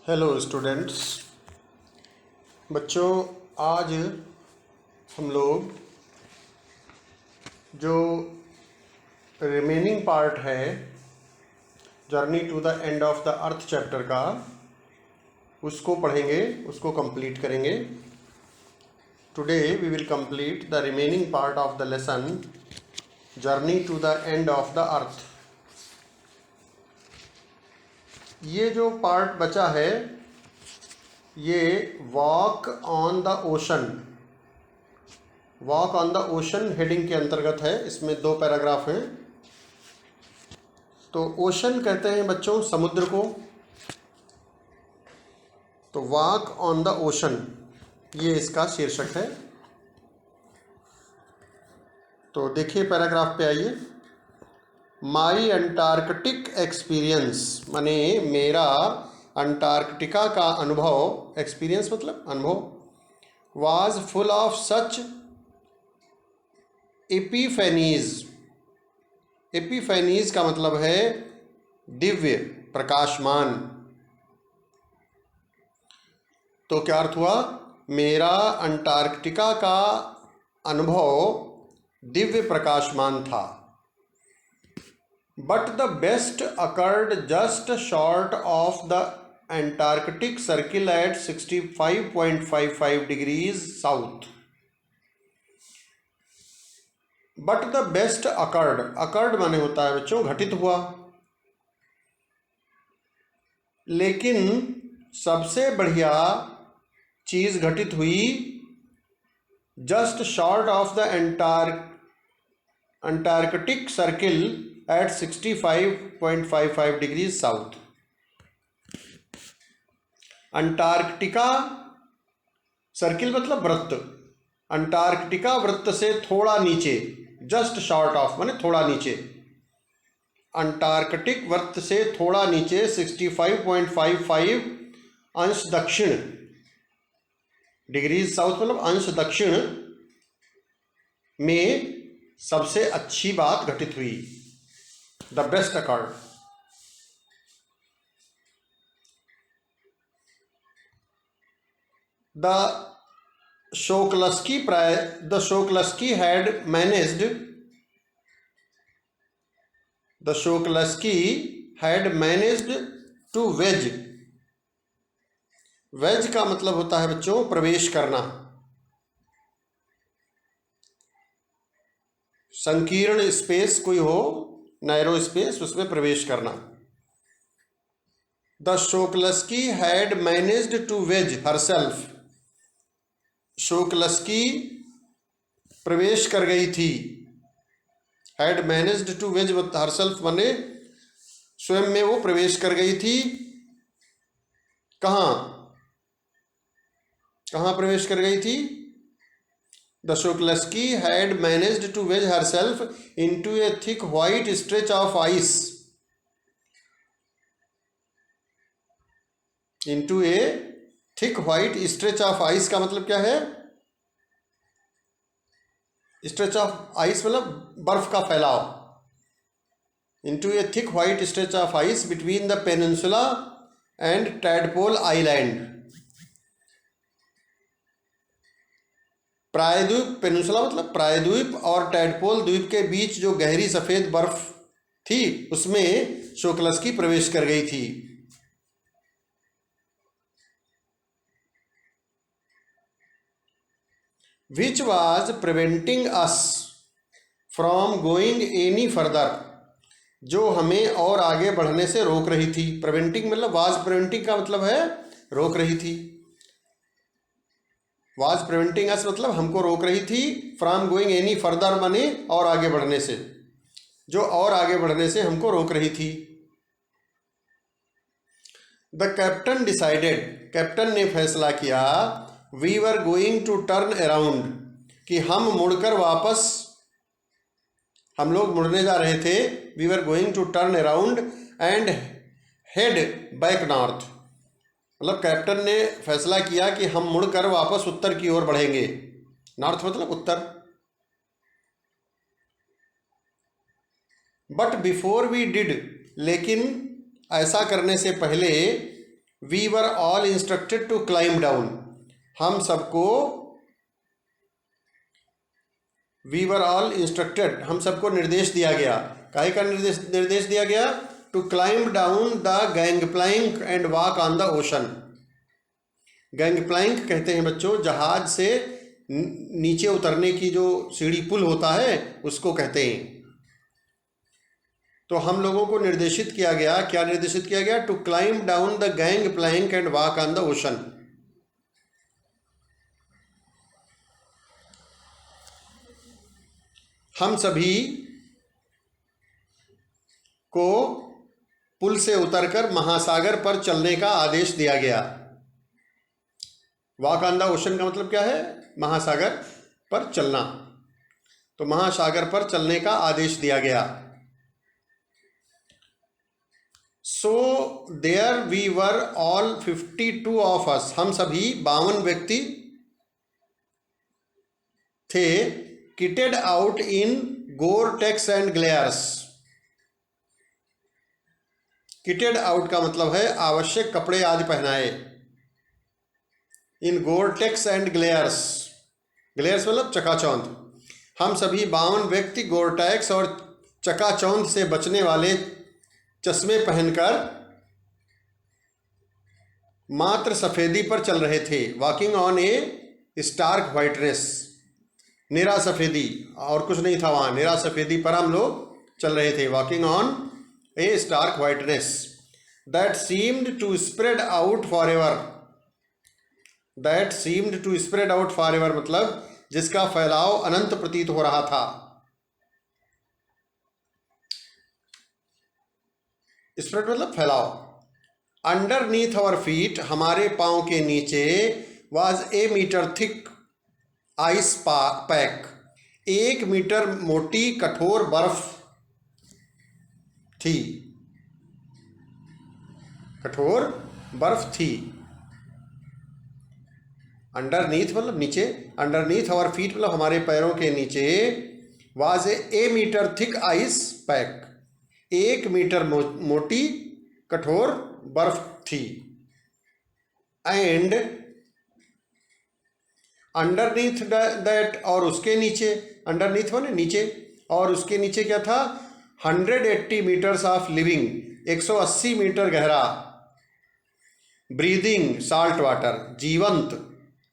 Hello students. बच्चों, आज हम लोग जो रिमेनिंग पार्ट है journey to the end of the earth chapter का, उसको पढ़ेंगे, उसको कंप्लीट करेंगे। Today we will complete the remaining part of the lesson journey to the end of the earth. ये जो पार्ट बचा है ये walk on the ocean, walk on the ocean heading के अंतर्गत है। इसमें 2 पैराग्राफ हैं। तो ओशन कहते हैं बच्चों समुद्र को, तो वॉक ऑन द ओशन ये इसका शीर्षक है। तो देखिए पैराग्राफ पे आइए। माई अंटार्कटिक एक्सपीरियंस, माने मेरा अंटार्कटिका का अनुभव, एक्सपीरियंस मतलब अनुभव, was full of such epiphanies. Epiphanies का मतलब है दिव्य, प्रकाशमान। तो क्या अर्थ हुआ? मेरा अंटार्कटिका का अनुभव दिव्य प्रकाशमान था। But the best occurred just short of the Antarctic circle at 65.55 degrees south. But the best occurred, occurred माने होता है बच्चों घटित हुआ, लेकिन सबसे बढ़िया चीज घटित हुई just short of the Antarctic circle at 65.55 degrees south. Antarctica circle मतलब वृत्त, अंटार्कटिका वृत्त से थोड़ा नीचे, जस्ट शॉर्ट ऑफ माने थोड़ा नीचे, अंटार्कटिक वृत्त से थोड़ा नीचे 65.55 अंश दक्षिण, डिग्रीज साउथ मतलब अंश दक्षिण में सबसे अच्छी बात घटित हुई। The best accord. The Shoklasky had managed to wedge. wedge का मतलब होता है बच्चों प्रवेश करना, संकीर्ण स्पेस कोई हो, नैरो स्पेस, उसमें प्रवेश करना। The Shoklasky had managed to wedge herself. शोकलस्की प्रवेश कर गई थी, had managed to wedge herself माने स्वयं में वो प्रवेश कर गई थी। कहाँ प्रवेश कर गई थी? The Shokalskiy had managed to wedge herself into a thick white stretch of ice, into a thick white stretch of ice का मतलब क्या है? स्ट्रेच ऑफ आइस मतलब बर्फ का फैलाव। Into a thick white stretch of ice between the peninsula and tadpole island. प्रायद्वीप, peninsula मतलब प्रायद्वीप और टैडपोल द्वीप के बीच जो गहरी सफेद बर्फ थी उसमें शोकलस्की प्रवेश कर गई थी। Which was preventing us from going any further, जो हमें और आगे बढ़ने से रोक रही थी। प्रिवेंटिंग मतलब was preventing का मतलब है रोक रही थी। was preventing us मतलब हमको रोक रही थी, from going any further माने और आगे बढ़ने से, जो और आगे बढ़ने से हमको रोक रही थी। The captain decided, कैप्टन ने फैसला किया, We were going to turn around, कि हम मुड़कर वापस, हम लोग मुड़ने जा रहे थे। We were going to turn around and head back north, मतलब कैप्टन ने फैसला किया कि हम मुड़कर वापस उत्तर की ओर बढ़ेंगे। नॉर्थ मतलब उत्तर। बट बिफोर वी डिड, लेकिन ऐसा करने से पहले we were all instructed to climb down, हम सबको, वी वर ऑल इंस्ट्रक्टेड, हम सबको निर्देश दिया गया, काहे का निर्देश दिया गया? To climb down the gang plank and walk on the ocean. Gang plank कहते हैं बच्चों जहाज से नीचे उतरने की जो सीढ़ी पुल होता है उसको कहते हैं। तो हम लोगों को निर्देशित किया गया, क्या निर्देशित किया गया? To climb down the gang plank and walk on the ocean. हम सभी को पुल से उतरकर महासागर पर चलने का आदेश दिया गया। वॉक ऑन द ओशन का मतलब क्या है? महासागर पर चलना। तो महासागर पर चलने का आदेश दिया गया। So there we were all 52 of us, हम सभी 52 व्यक्ति थे, kitted out in Gore-Tex and glares. Kitted out का मतलब है आवश्यक कपड़े आदि पहनाए। इन गोर-टेक्स एंड ग्लेयर्स, ग्लेयर्स मतलब चकाचौंध। हम सभी 52 व्यक्ति गोर-टेक्स और चकाचौंध से बचने वाले चश्मे पहनकर मात्र सफ़ेदी पर चल रहे थे। Walking on a stark whiteness, निरा सफ़ेदी, और कुछ नहीं था वहाँ, निरा सफ़ेदी पर हम लोग चल रहे थे। Walking on a stark whiteness that seemed to spread out for ever, that seemed to spread out for ever मतलब जिसका फैलाव अनंत प्रतीत हो रहा था। स्प्रेड मतलब फैलाव। अंडरनीथ आवर फीट, हमारे पाँव के नीचे, was a metre thick ice pack, 1 metre मोटी कठोर बर्फ थी, कठोर बर्फ थी। अंडरनीथ मतलब नीचे, अंडरनीथ आवर फीट मतलब हमारे पैरों के नीचे, was a metre thick ice pack, 1 metre मोटी कठोर बर्फ थी। एंड अंडरनीथ दैट, और उसके नीचे, अंडरनीथ माने नीचे, और उसके नीचे क्या था? 180 मीटर्स ऑफ लिविंग, 180 मीटर गहरा, ब्रीदिंग साल्ट वाटर, जीवंत,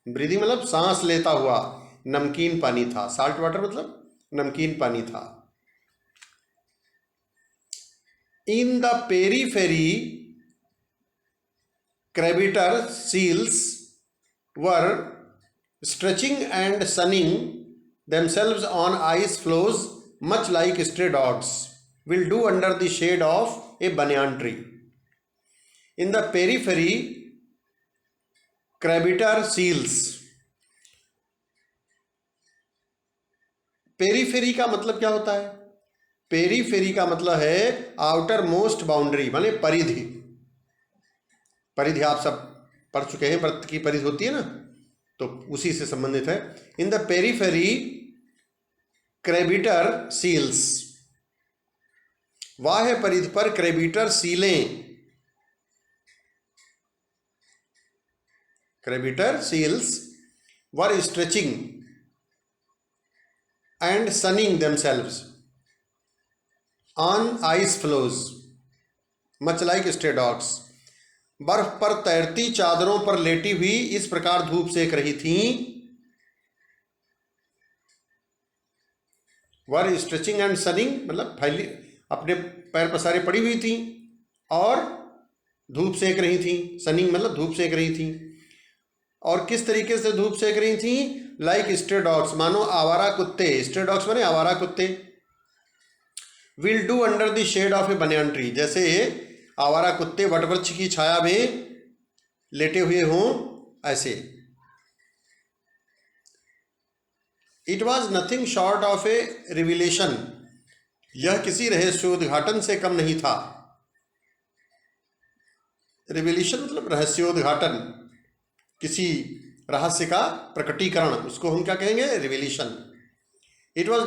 ब्रीदिंग मतलब सांस लेता हुआ नमकीन पानी था। साल्ट वाटर मतलब नमकीन पानी था। इन the periphery creditor seals were stretching and sunning themselves on ice floes much like stray dogs will do under the shade of a banyan tree. In the periphery, creditor seals, periphery का मतलब क्या होता है? Periphery का मतलब है outer most boundary, माने परिधि। परिधि आप सब पढ़ चुके हैं, वृत्त की परिधि होती है ना, तो उसी से संबंधित है। In the periphery crabeater seals, बाह्य परिधि पर क्रेबिटर सीलें, crabeater seals were stretching and sunning themselves on ice floes much like stray dogs. बर्फ पर तैरती चादरों पर लेटी हुई इस प्रकार धूप सेक रही थीं। वर स्ट्रेचिंग एंड सनिंग मतलब फैली, अपने पैर पसारे पड़ी हुई थीं और धूप सेक रही थीं। सनिंग मतलब धूप सेक रही थीं। और किस तरीके से धूप सेक रही थीं? लाइक स्ट्रे डॉग्स, मानो आवारा कुत्ते। स्ट्रे डॉग्स माने आवारा कुत्ते। Will do under the shade of a banyan tree, जैसे आवारा कुत्ते वटवृक्ष की छाया में लेटे हुए हों, ऐसे। It was nothing short of A revelation, यह किसी रहस्योद्घाटन से कम नहीं था। रिविलेशन मतलब रहस्योद्घाटन, किसी रहस्य का प्रकटीकरण, उसको हम क्या कहेंगे? Revelation. It was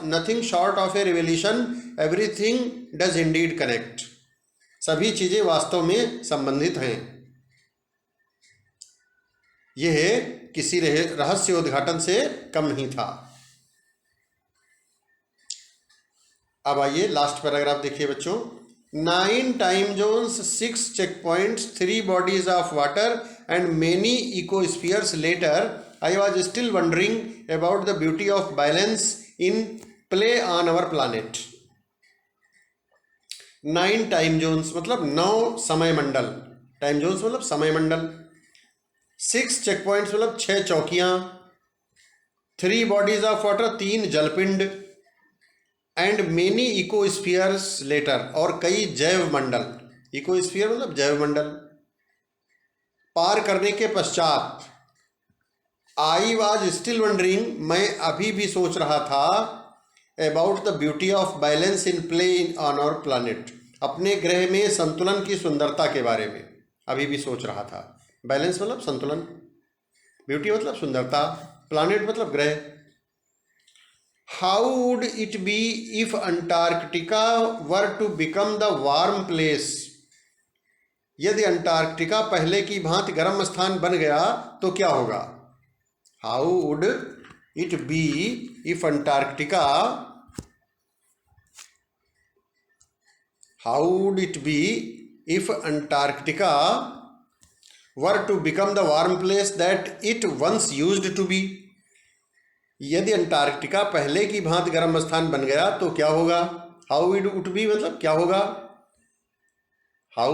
nothing short of A revelation, everything does Indeed connect, सभी चीज़ें वास्तव में संबंधित हैं। यह किसी रहस्य उद्घाटन से कम नहीं था। अब आइए लास्ट पैराग्राफ देखिए बच्चों। 9 time zones, 6 check points, 3 bodies of water and many ecospheres later I was still wondering about the beauty of balance in play on our planet. 9 time Jones मतलब 9 समय मंडल, टाइम जोन्स मतलब समय मंडल, 6 check points मतलब 6 चौकियां, 3 bodies of water 3 जलपिंड, and many ecospheres later और कई जैव मंडल, इकोस्फीयर मतलब जैव मंडल पार करने के पश्चात आई वॉज स्टिल वंडरिंग, मैं अभी भी सोच रहा था, about the beauty of balance in play on our planet, अपने ग्रह में संतुलन की सुंदरता के बारे में अभी भी सोच रहा था। बैलेंस मतलब संतुलन, ब्यूटी मतलब सुंदरता, प्लानिट मतलब ग्रह। How would it be if Antarctica were to become the warm place, यदि अंटार्कटिका पहले की भांति गर्म स्थान बन गया तो क्या होगा। How would it be if Antarctica, how would it be if Antarctica were to become the warm place that it once used to be, यदि अंटार्कटिका पहले की भांति गर्म स्थान बन गया तो क्या होगा। How it would be मतलब क्या होगा, how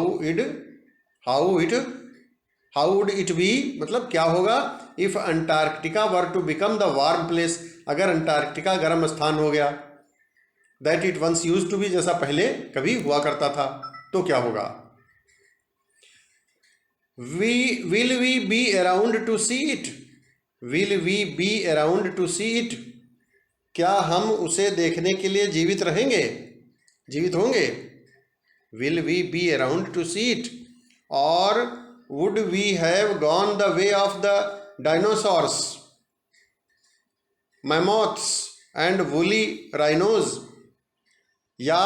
would it be मतलब क्या होगा, if Antarctica were to become the warm place, अगर अंटार्कटिका गर्म स्थान हो गया, that it once used to be, जैसा पहले कभी हुआ करता था, तो क्या होगा। Will we be around to see it, will we be around to see it, क्या हम उसे देखने के लिए जीवित रहेंगे, जीवित होंगे। Will we be around to see it, और would we have gone the way of the dinosaurs, mammoths and woolly rhinos, या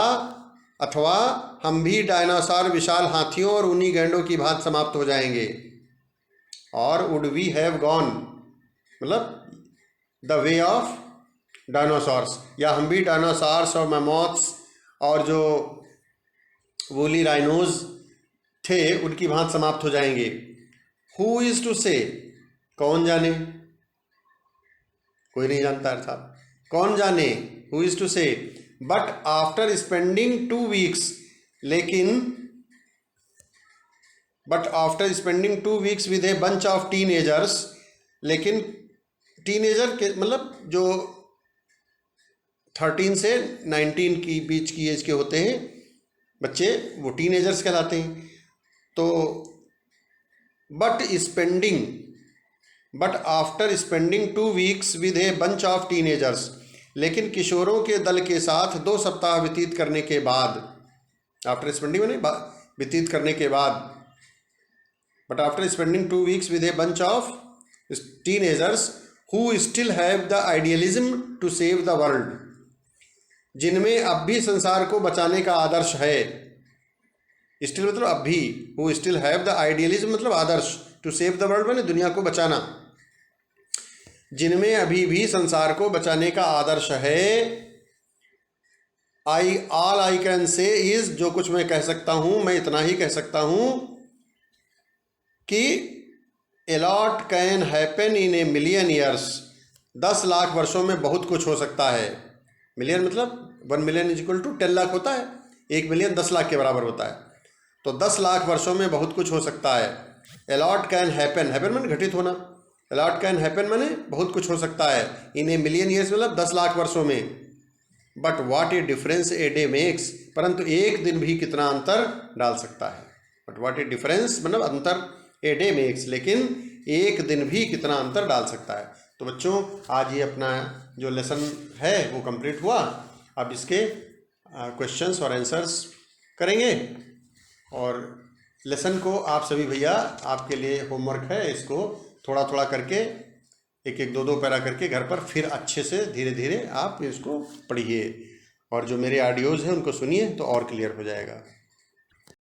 अथवा हम भी डायनासोर विशाल हाथियों और ऊनी गैंडों की भांति समाप्त हो जाएंगे। और would we have gone मतलब the way of dinosaurs, या हम भी डायनासोर्स और मैमोथ्स और जो वूली राइनोज थे उनकी भांति समाप्त हो जाएंगे। हु इज टू से, कौन जाने, कोई नहीं जानता अर्थात कौन जाने, हु इज टू से। बट आफ्टर स्पेंडिंग 2 वीक्स, लेकिन but after spending 2 weeks with a bunch of teenagers, लेकिन टीनेजर के मतलब जो 13 से 19 की बीच की एज के होते हैं बच्चे, वो टीनेजर्स कहलाते हैं। तो but after spending 2 weeks with a bunch of teenagers, लेकिन किशोरों के दल के साथ 2 सप्ताह व्यतीत करने के बाद, आफ्टर स्पेंडिंग मैंने व्यतीत करने के बाद, but after spending 2 weeks with a bunch of teenagers who still have the idealism to save the world, जिनमें अब भी संसार को बचाने का आदर्श है। स्टिल मतलब अब भी, who still have the idealism मतलब आदर्श, टू सेव द वर्ल्ड मैंने दुनिया को बचाना, जिनमें अभी भी संसार को बचाने का आदर्श है। All I can say is, जो कुछ मैं कह सकता हूं, मैं इतना ही कह सकता हूं कि a lot can happen in a million years, 10 lakh वर्षों में बहुत कुछ हो सकता है। मिलियन मतलब 1 million is equal to 10 lakh होता है, 1 मिलियन 10 लाख के बराबर होता है, तो 10 लाख वर्षों में बहुत कुछ हो सकता है। A lot can happen, happen मैंने घटित होना, ए लॉट कैन हैपन मैंने बहुत कुछ हो सकता है, इन ए मिलियन ईयर्स मतलब 10 लाख वर्षों में। But what A difference a day makes, परंतु एक दिन भी कितना अंतर डाल सकता है। बट व्हाट ए डिफरेंस मतलब अंतर, ए डे मेक्स, लेकिन एक दिन भी कितना अंतर डाल सकता है। तो बच्चों आज ये अपना जो लेसन है वो कंप्लीट हुआ। अब इसके क्वेश्चंस और आंसर्स करेंगे, और लेसन को आप सभी भैया आपके लिए होमवर्क है, इसको थोड़ा थोड़ा करके 1-1, 2-2 पैरा करके घर पर फिर अच्छे से धीरे धीरे आप इसको पढ़िए, और जो मेरे ऑडियोज़ हैं उनको सुनिए तो और क्लियर हो जाएगा।